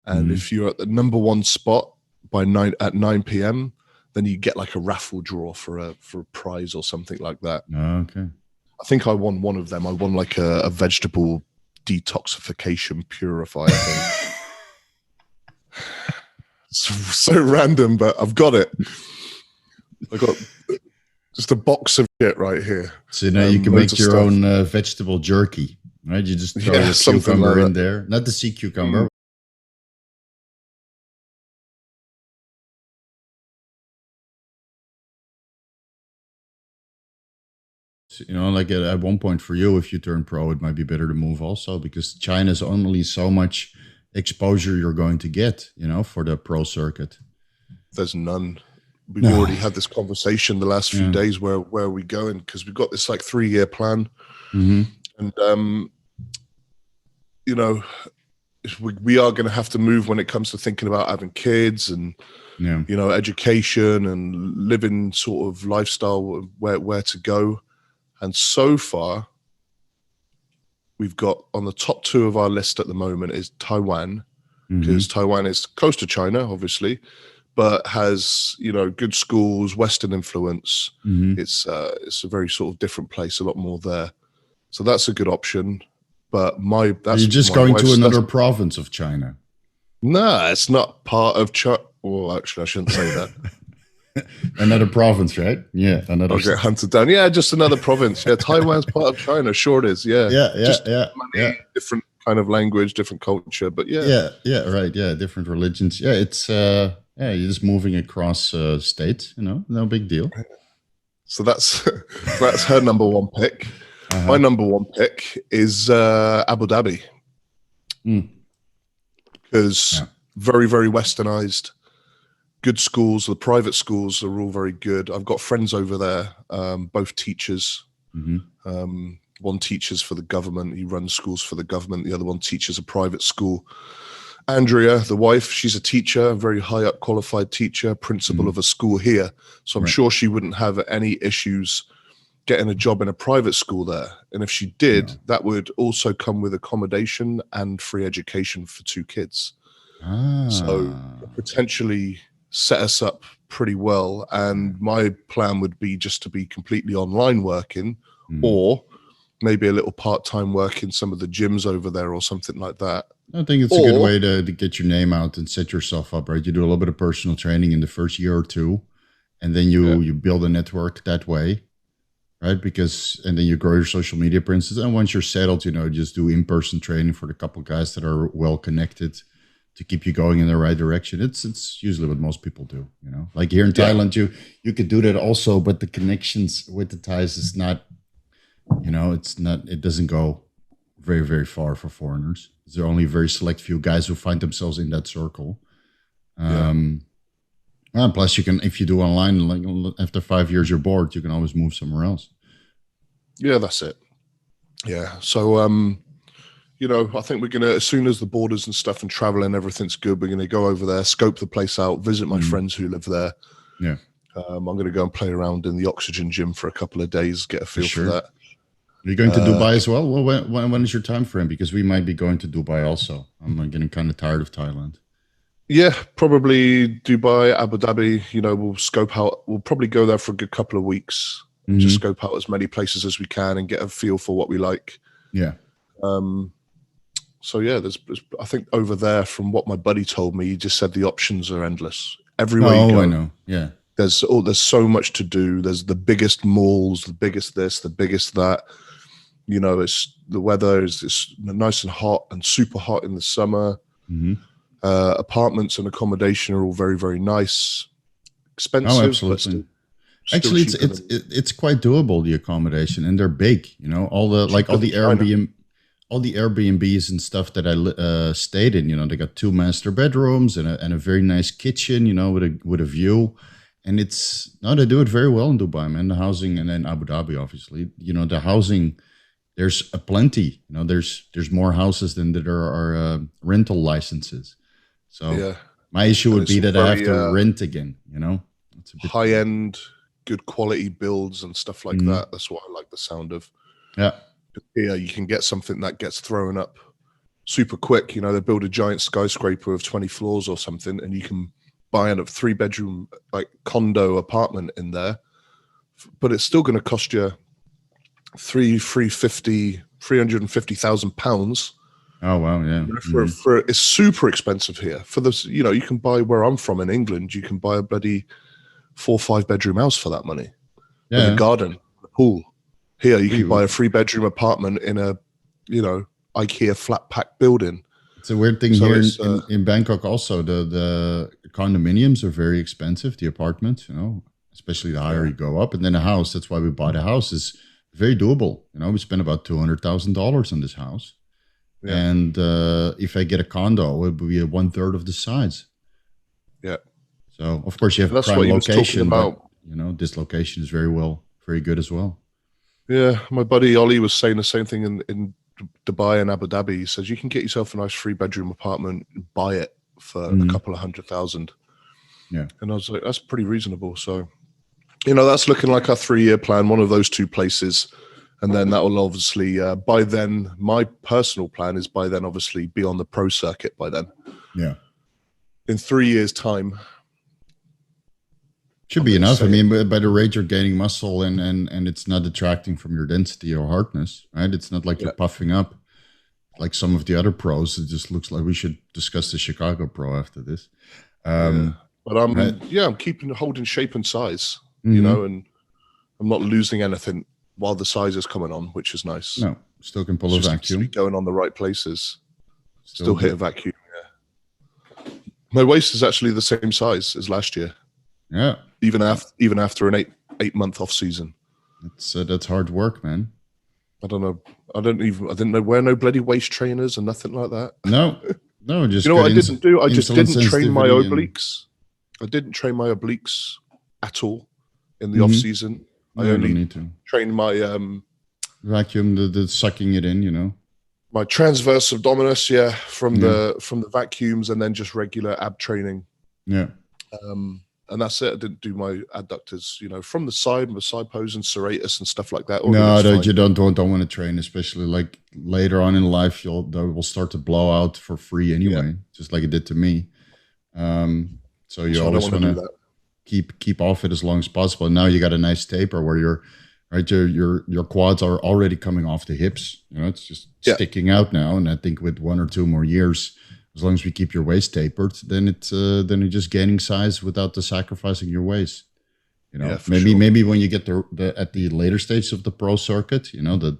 And if you're at the number one spot by 9 p.m., then you get like a raffle draw for a prize or something like that. Okay. I think I won one of them. I won like a vegetable detoxification purifier thing. So random, but I've got it. I got just a box of shit right here. So now you can make your own vegetable jerky, right? You just throw a cucumber like in there, not the sea cucumber. You know, like at one point for you, if you turn pro, it might be better to move also, because China's only so much exposure you're going to get, you know, for the pro circuit. There's none. We've already had this conversation the last few days. Where are we going? Because we've got this like 3-year plan. And, you know, we are going to have to move when it comes to thinking about having kids and, you know, education and living sort of lifestyle, where to go. And so far, we've got on the top 2 of our list at the moment is Taiwan, because Taiwan is close to China, obviously, but has, you know, good schools, Western influence. It's a very sort of different place, a lot more there. So that's a good option. But that's you're just going to another province of China. No, it's not part of China. Well, actually, I shouldn't say that. Another province, right? Yeah, another. I'll get hunted down. Yeah, just another province. Yeah, Taiwan's part of China. Sure, it is. Yeah, different kind of language, different culture, but right. Yeah, different religions. Yeah, it's you're just moving across states. You know, no big deal. So that's her number one pick. My number one pick is Abu Dhabi, because very, very westernized. Good schools, the private schools are all very good. I've got friends over there, both teachers. One teaches for the government. He runs schools for the government. The other one teaches a private school. Andrea, the wife, she's a teacher, a very high up qualified teacher, principal of a school here. So I'm sure she wouldn't have any issues getting a job in a private school there. And if she did, that would also come with accommodation and free education for 2 kids. So potentially set us up pretty well. And my plan would be just to be completely online working, or maybe a little part-time work in some of the gyms over there or something like that. I think it's a good way to get your name out and set yourself up, right? You do a little bit of personal training in the first year or 2, and then you build a network that way, right? And then you grow your social media, for instance. And once you're settled, you know, just do in-person training for the couple guys that are well connected to keep you going in the right direction. It's usually what most people do, you know. Like here in Thailand, you could do that also, but the connections with the Thais is not, you know, it doesn't go very, very far for foreigners. There are only a very select few guys who find themselves in that circle. Plus, you can, if you do online, like after 5 years you're bored, you can always move somewhere else. Yeah, that's it. Yeah. So, you know, I think we're going to, as soon as the borders and stuff and travel and everything's good, we're going to go over there, scope the place out, visit my friends who live there. Yeah. I'm going to go and play around in the oxygen gym for a couple of days, get a feel for that. Are you going to Dubai as well? Well, when is your time frame? Because we might be going to Dubai also. I'm getting kind of tired of Thailand. Yeah, probably Dubai, Abu Dhabi. You know, we'll scope out. We'll probably go there for a good couple of weeks. Just scope out as many places as we can and get a feel for what we like. Yeah. So yeah, there's I think over there, from what my buddy told me, he just said the options are endless. Everywhere you go, I know. Yeah. There's so much to do. There's the biggest malls, the biggest this, the biggest that. You know, the weather is nice and hot and super hot in the summer. Apartments and accommodation are all very, very nice. Expensive. Oh, absolutely. Actually, it's quite doable, the accommodation, and they're big. You know, all the Airbnbs and stuff that I stayed in. You know, they got 2 master bedrooms and a very nice kitchen. You know, with a view. And they do it very well in Dubai, man. The housing, and then Abu Dhabi, obviously. You know, the housing, there's a plenty. You know, there's more houses than there are rental licenses. So my issue would be that I have to rent again. You know, it's a bit high end, good quality builds and stuff like that. That's what I like the sound of. Yeah. Here you can get something that gets thrown up super quick. You know, they build a giant skyscraper of 20 floors or something, and you can buy a 3-bedroom like condo apartment in there, but it's still going to cost you £350,000. Oh wow, yeah. For it's super expensive here. For this, you know, you can buy where I'm from in England, you can buy a bloody 4 or 5 bedroom house for that money. With a garden, a pool. Here you can buy a 3-bedroom apartment in a, you know, IKEA flat pack building. It's a weird thing here in Bangkok also. The condominiums are very expensive, the apartments, you know, especially the higher you go up. And then a house, that's why we bought a house, is very doable. You know, we spent about $200,000 on this house. Yeah. And if I get a condo, it would be 1/3 of the size. Yeah. So of course you have prime location, but you know, this location is very good as well. Yeah, my buddy Ollie was saying the same thing in Dubai and Abu Dhabi. He says you can get yourself a nice 3-bedroom apartment, buy it for a couple of $100,000. Yeah. And I was like, that's pretty reasonable. So, you know, that's looking like our 3-year plan, one of those 2 places. And then that will obviously, by then, my personal plan is by then, obviously, be on the pro circuit by then. Yeah. In 3 years' time. Should be enough. I mean, by the rate you're gaining muscle and it's not detracting from your density or hardness, right? It's not like you're puffing up like some of the other pros. It just looks like we should discuss the Chicago Pro after this. But I'm holding shape and size, you know, and I'm not losing anything while the size is coming on, which is nice. No, still can pull a vacuum. Going on the right places. Still hit a vacuum, yeah. My waist is actually the same size as last year. Yeah. Even after an eight month off season. That's hard work, man. I don't know. I didn't know wear no bloody waist trainers and nothing like that. No, just you know what I didn't do? I just didn't train my obliques. I didn't train my obliques at all in the off season. I only need to train my vacuum, the sucking it in, you know. My transverse abdominis, from the vacuums, and then just regular ab training. Yeah. And that's it. I didn't do my adductors, you know, from the side pose and serratus and stuff like that. No, you don't want to train, especially like later on in life. They will start to blow out for free anyway, just like it did to me. So you always want to keep off it as long as possible. And now you got a nice taper where your quads are already coming off the hips. You know, it's just sticking out now. And I think with 1 or 2 more years, as long as we keep your waist tapered, then you're just gaining size without sacrificing your waist. You know, maybe when you get at the later stage of the pro circuit, you know, the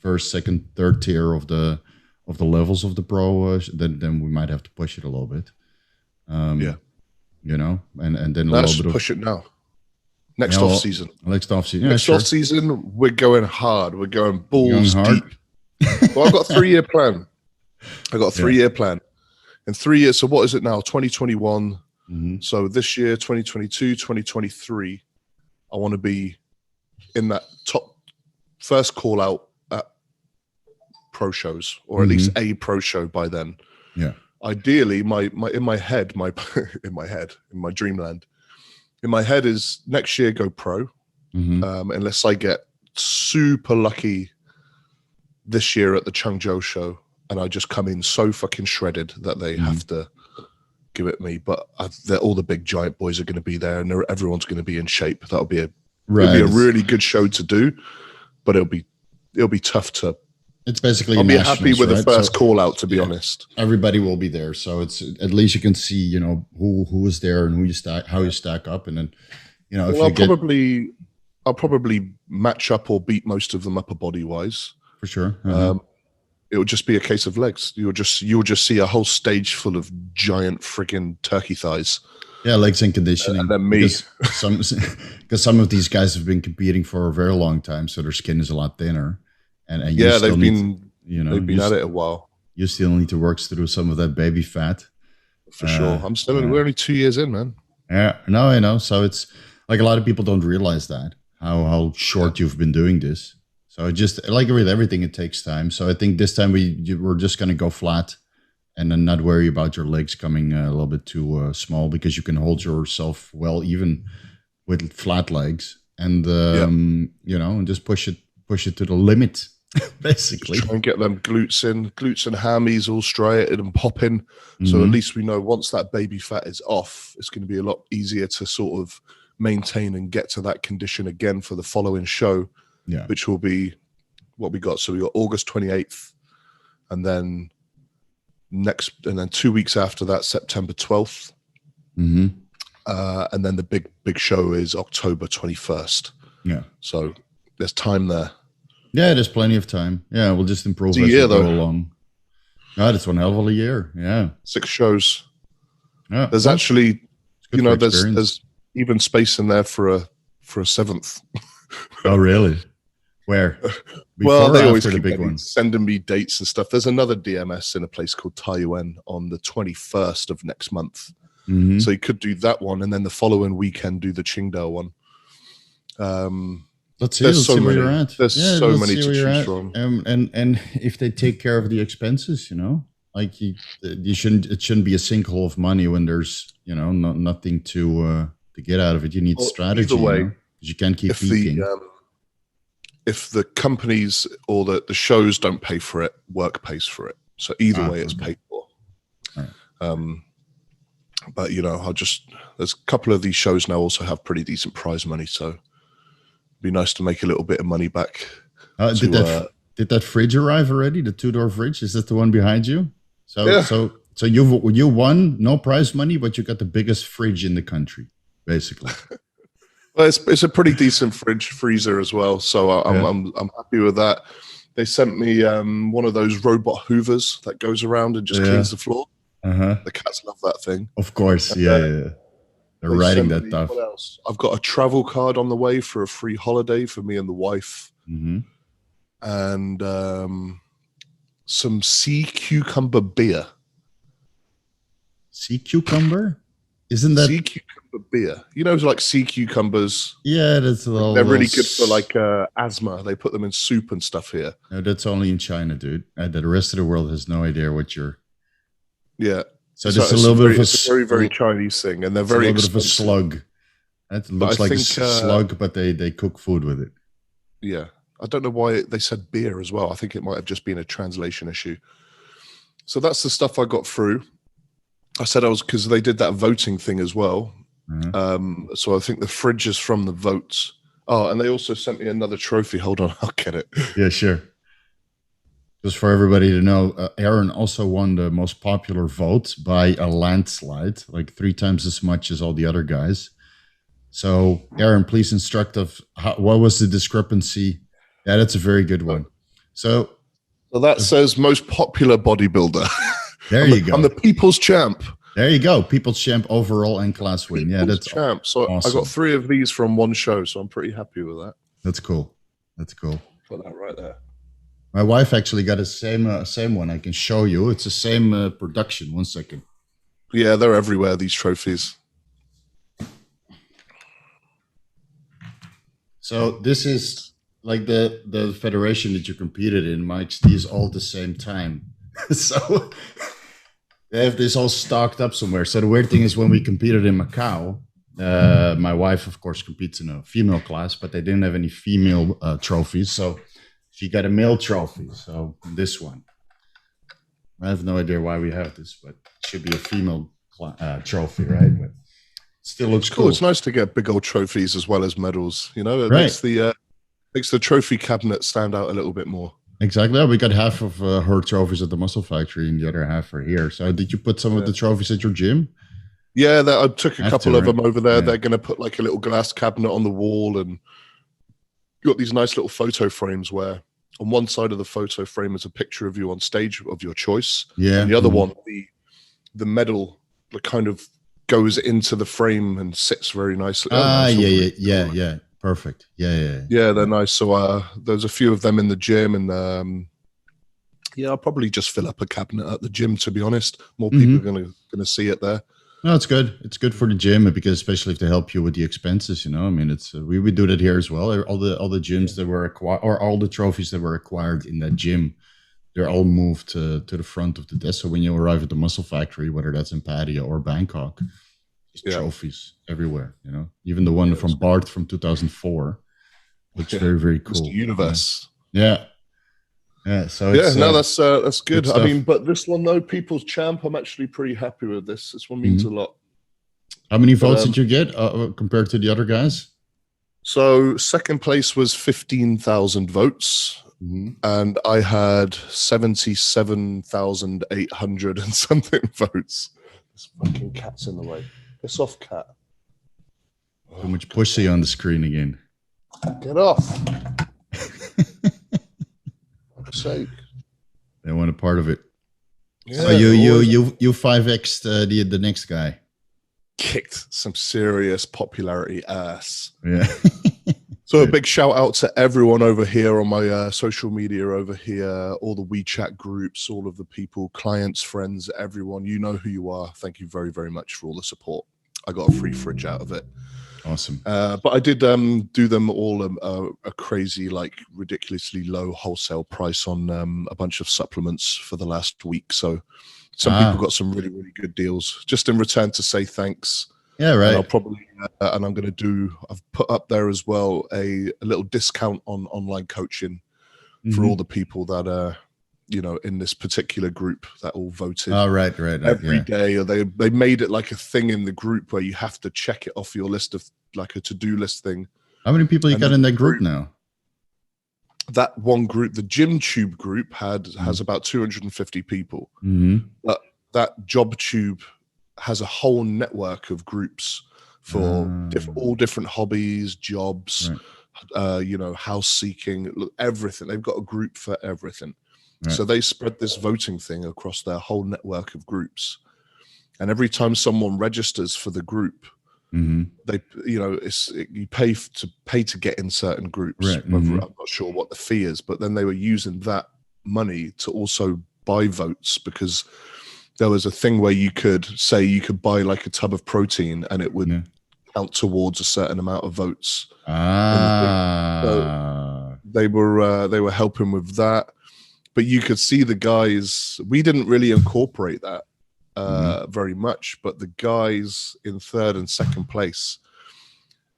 first, second, third tier of the levels of the pro, then we might have to push it a little bit. You know, and then let's push it now. Next off season. Next off season, we're going hard. We're going balls deep. Well, I've got a 3-year plan. I got a 3-year plan. In 3 years, so what is it now? 2021. So this year, 2022, 2023, I want to be in that top first call out at pro shows, or at least a pro show by then. Yeah. Ideally, in my dreamland, in my head is next year go pro, unless I get super lucky this year at the Changzhou show and I just come in so fucking shredded that they have to give it me. But all the big giant boys are going to be there, and everyone's going to be in shape. That'll be it'll be a really good show to do, but it'll be tough to. It's basically I'll be happy with the first call out, to be honest. Everybody will be there, so it's at least you can see, you know, who is there and how you stack up, and then, you know, I'll probably match up or beat most of them upper body wise for sure. It will just be a case of legs. You'll just see a whole stage full of giant friggin' turkey thighs. Yeah, legs and conditioning. And then me. Because some of these guys have been competing for a very long time, so their skin is a lot thinner. And they've been at it a while. You still need to work through some of that baby fat. For sure. We're only 2 years in, man. Yeah, no, I know. So it's like a lot of people don't realize that, how short you've been doing this. So just like with everything, it takes time. So I think this time we're just going to go flat and then not worry about your legs coming a little bit too small, because you can hold yourself well even with flat legs, and you know, and just push it to the limit. basically. Just try and get them glutes and hammies all striated and popping. Mm-hmm. So at least we know once that baby fat is off, it's going to be a lot easier to sort of maintain and get to that condition again for the following show, which will be what we got. So we got August 28th, and then 2 weeks after that, September 12th. Mm-hmm. And then the big show is October 21st. Yeah. So there's time there. Yeah, there's plenty of time. Yeah, we'll just improve as we go along. Oh, that's one hell of a year. Yeah. 6 shows. Yeah. There's actually, there's even space in there for a 7th. Oh, really? Where? Well, they always keep the big one, sending me dates and stuff. There's another DMS in a place called Taiwan on the 21st of next month. Mm-hmm. So you could do that one, and then the following weekend do the Qingdao one. Let's see where you're at. There's so many to choose from. And if they take care of the expenses, like it shouldn't be a sinkhole of money when there's nothing to get out of it. You need strategy. Either way, you can't keep peaking. If the companies or the shows don't pay for it, work pays for it. So either way, it's paid for. Right. But there's a couple of these shows now also have pretty decent prize money, so it'd be nice to make a little bit of money back. Did that fridge arrive already? The 2-door fridge? Is that the one behind you? So you won no prize money, but you got the biggest fridge in the country, basically. Well, it's a pretty decent freezer as well, so I'm happy with that. They sent me one of those robot hoovers that goes around and just cleans the floor. Uh-huh. The cats love that thing. Of course, yeah. They're riding that stuff. What else? I've got a travel card on the way for a free holiday for me and the wife, and some sea cucumber beer. Sea cucumber? Isn't that sea cucumber beer? Like sea cucumbers. Yeah, that's they're really good for like asthma. They put them in soup and stuff here. No, that's only in China, dude. The rest of the world has no idea what you're. Yeah. So it's a little bit of a very, very Chinese thing, and they're very expensive. Bit of a slug. It looks like a slug, but they cook food with it. Yeah. I don't know why they said beer as well. I think it might have just been a translation issue. So that's the stuff I got through. I said because they did that voting thing as well. Mm-hmm. So I think the fridge is from the votes. Oh, and they also sent me another trophy. Hold on, I'll get it. Yeah, sure. Just for everybody to know, Aaron also won the most popular vote by a landslide, like 3 times as much as all the other guys. So, Aaron, please instruct us. What was the discrepancy? Yeah, that's a very good one. So that says most popular bodybuilder. There you go. I'm the people's champ. There you go. People's champ overall and class win. Yeah, that's champ. So awesome. I got 3 of these from one show, so I'm pretty happy with that. That's cool. Put that right there. My wife actually got a same one. I can show you. It's the same production. 1 second. Yeah, they're everywhere, these trophies. So this is like the federation that you competed in, Mike's. These all at the same time. So they have this all stocked up somewhere. So the weird thing is when we competed in Macau, my wife, of course, competes in a female class, but they didn't have any female trophies. So she got a male trophy. So this one. I have no idea why we have this, but it should be a female trophy, right? But still looks cool. It's nice to get big old trophies as well as medals. It makes the trophy cabinet stand out a little bit more. Exactly. We got half of her trophies at the Muscle Factory, and the other half are here. So, did you put some of the trophies at your gym? Yeah, I took a couple of them over there. Yeah. They're going to put like a little glass cabinet on the wall, and you got these nice little photo frames where on one side of the photo frame is a picture of you on stage of your choice. Yeah. And the other one, the medal kind of goes into the frame and sits very nicely. Yeah. Perfect. Yeah, they're nice. So there's a few of them in the gym, and I'll probably just fill up a cabinet at the gym. To be honest, more people are going to see it there. No, it's good. It's good for the gym because especially if they help you with the expenses. I mean, it's we do that here as well. All the gyms that were acquired, or all the trophies that were acquired in that gym, they're all moved to the front of the desk. So when you arrive at the Muscle Factory, whether that's in Pattaya or Bangkok. Trophies everywhere, even the one from Bart from 2004 looks very, very cool. Mr. Universe. Yeah. Yeah. So Yeah, it's no, that's good. I stuff. mean, but this one though, People's Champ, I'm actually pretty happy with this. This one means a lot. How many votes did you get compared to the other guys? So second place was 15,000 votes. And I had 77,800 and something votes. This fucking cat's in the way. Piss off, cat. Too much pussy on the screen again. Get off. For sake. They want a part of it. Yeah, so you 5x'd the next guy. Kicked some serious popularity ass. Yeah. So a big shout out to everyone over here on my social media over here, all the WeChat groups, all of the people, clients, friends, everyone. You know who you are. Thank you very, very much for all the support. I got a free fridge out of it. Awesome. But I did do them all a crazy, like ridiculously low wholesale price on a bunch of supplements for the last week. So some people got some really, really good deals just in return to say thanks. Yeah, right. And I'll probably, and I'm going to do, I've put up there as well a little discount on online coaching for all the people that are, you know, in this particular group that all voted. Oh, right. Every day. Or they made it like a thing in the group where you have to check it off your list of like a to-do list thing. How many people you got in that group now? That one group, the Gym Tube group has about 250 people. But that Job Tube has a whole network of groups for all different hobbies, jobs, you know, house seeking, everything. They've got a group for everything. Right. So they spread this voting thing across their whole network of groups. And every time someone registers for the group, they, you know, you pay to get in certain groups. Right. I'm not sure what the fee is, but then they were using that money to also buy votes, because there was a thing where you could buy like a tub of protein and it would count towards a certain amount of votes. So they were helping with that, but you could see the guys. We didn't really incorporate that very much, but the guys in third and second place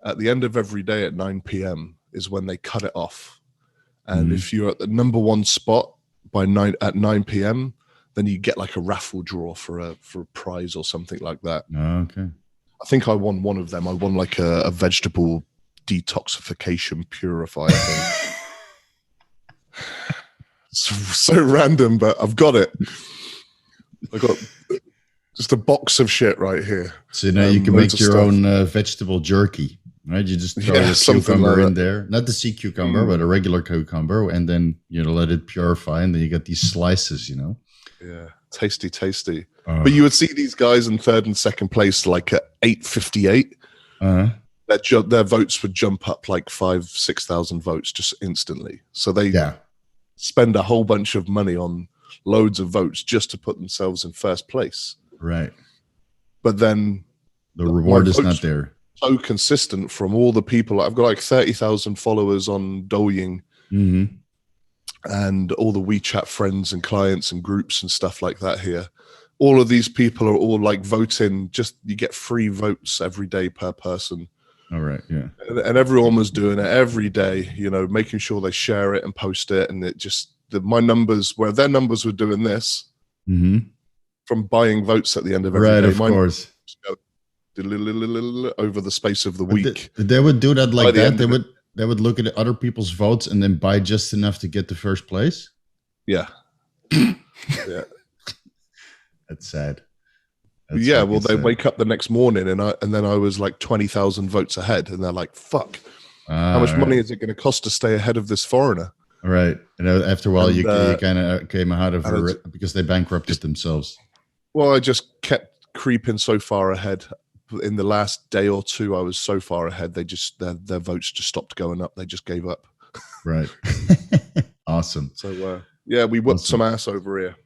at the end of every day at 9 p.m. is when they cut it off. And if you're at the number one spot at 9 p.m., then you get like a raffle draw for a prize or something like that. Okay. I think I won one of them. I won like a vegetable detoxification purifier thing. so random, but I've got it. I got just a box of shit right here. So now you can make your own vegetable jerky, right? You just throw a cucumber in there, not the sea cucumber, but a regular cucumber, and then let it purify, and then you get these slices, Yeah, tasty. But you would see these guys in third and second place like at 8:58. Their votes would jump up like 5,000-6,000 votes just instantly. So they spend a whole bunch of money on loads of votes just to put themselves in first place. Right. But then the reward is not there. So consistent from all the people. I've got like 30,000 followers on Douyin. And all the WeChat friends and clients and groups and stuff like that here. All of these people are all like voting. Just you get free votes every day per person. All right, yeah. And everyone was doing it every day, making sure they share it and post it. And it just, my numbers, where their numbers were doing this, from buying votes at the end of every day. Right, of course. Over the space of the week. They would do that like that. They would look at other people's votes and then buy just enough to get to first place. Yeah. Yeah. That's sad. Well, they wake up the next morning and then I was like 20,000 votes ahead, and they're like, "Fuck, how much money is it going to cost to stay ahead of this foreigner?" All right, and after a while, you kind of came out of it because they bankrupted themselves. Well, I just kept creeping so far ahead. In the last day or two, I was so far ahead. They just their votes just stopped going up. They just gave up. Right. Awesome. So we whipped some ass over here.